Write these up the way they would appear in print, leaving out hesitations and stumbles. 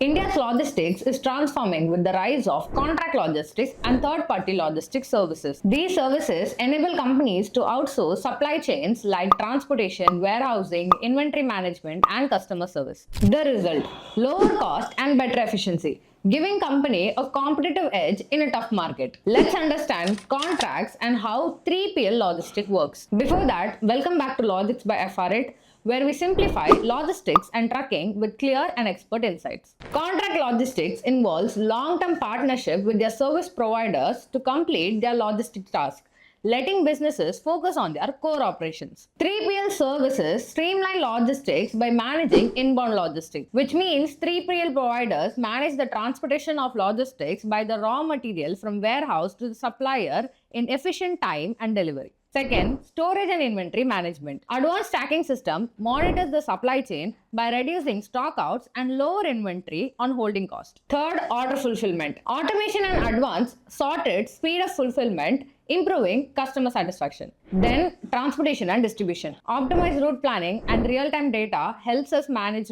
India's logistics is transforming with the rise of contract logistics and third-party logistics services. These services enable companies to outsource supply chains like transportation, warehousing, inventory management, and customer service. The result: lower cost and better efficiency, giving company a competitive edge in a tough market. Let's understand contracts and how 3PL logistics works. Before that, welcome back to Logics by FR8, where we simplify logistics and trucking with clear and expert insights. Contract logistics involves long-term partnership with their service providers to complete their logistics tasks, letting businesses focus on their core operations. 3PL services streamline logistics by managing inbound logistics, which means 3PL providers manage the transportation of logistics by the raw material from warehouse to the supplier in efficient time and delivery. Second, storage and inventory management. Advanced stacking system monitors the supply chain by reducing stockouts and lower inventory on holding cost. Third, order fulfillment. Automation and advanced sorted speed of fulfillment, improving customer satisfaction. Then, transportation and distribution. Optimized route planning and real-time data helps us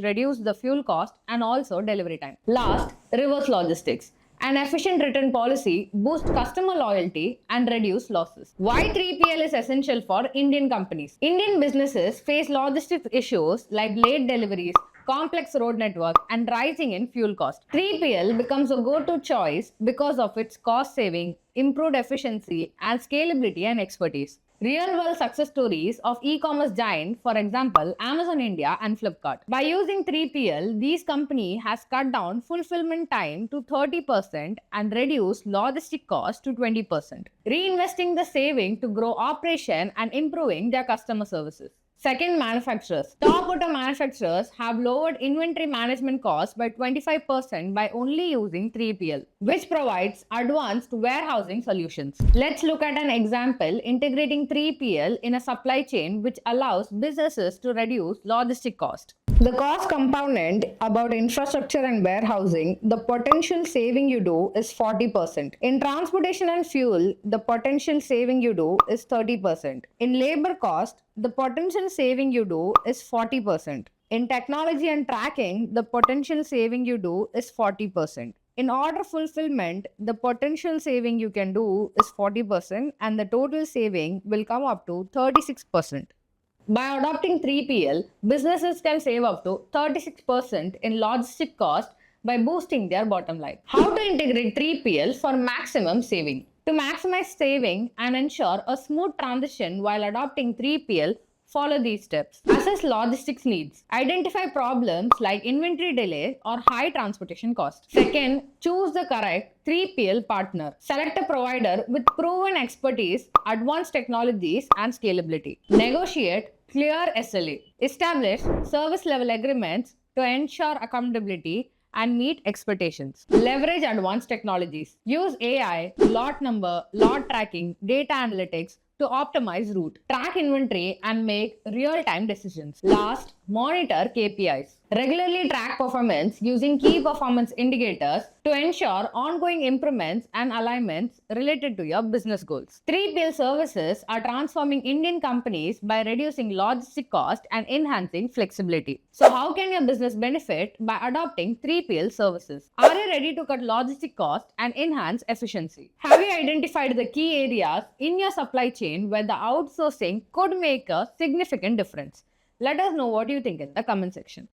reduce the fuel cost and also delivery time. Last, reverse logistics. An efficient return policy boosts customer loyalty and reduce losses. Why 3PL is essential for Indian companies? Indian businesses face logistics issues like late deliveries, complex road network, and rising in fuel cost. 3PL becomes a go-to choice because of its cost saving, improved efficiency, and scalability and expertise. Real-world success stories of e-commerce giants, for example, Amazon India and Flipkart. By using 3PL, these companies has cut down fulfillment time to 30% and reduced logistic cost to 20%, reinvesting the saving to grow operation and improving their customer services. Second, manufacturers. Top auto manufacturers have lowered inventory management costs by 25% by only using 3PL, which provides advanced warehousing solutions. Let's look at an example integrating 3PL in a supply chain, which allows businesses to reduce logistic cost. The cost component about infrastructure and warehousing, the potential saving you do is 40%. In transportation and fuel, the potential saving you do is 30%. In labor cost, the potential saving you do is 40%. In technology and tracking, the potential saving you do is 40%. In order fulfillment, the potential saving you can do is 40% and the total saving will come up to 36%. By adopting 3PL, businesses can save up to 36% in logistic cost by boosting their bottom line. How to integrate 3PL for maximum saving? To maximize saving and ensure a smooth transition while adopting 3PL, follow these steps. Assess logistics needs. Identify problems like inventory delay or high transportation cost. Second, choose the correct 3PL partner. Select a provider with proven expertise, advanced technologies, and scalability. Negotiate clear SLA. Establish service level agreements to ensure accountability and meet expectations. Leverage advanced technologies. Use AI, lot number, lot tracking, data analytics to optimize route, track inventory, and make real-time decisions. Last, monitor KPIs. Regularly track performance using key performance indicators to ensure ongoing improvements and alignments related to your business goals. 3PL services are transforming Indian companies by reducing logistic cost and enhancing flexibility. So how can your business benefit by adopting 3PL services? Are you ready to cut logistic cost and enhance efficiency? Have you identified the key areas in your supply chain where the outsourcing could make a significant difference? Let us know what you think in the comment section.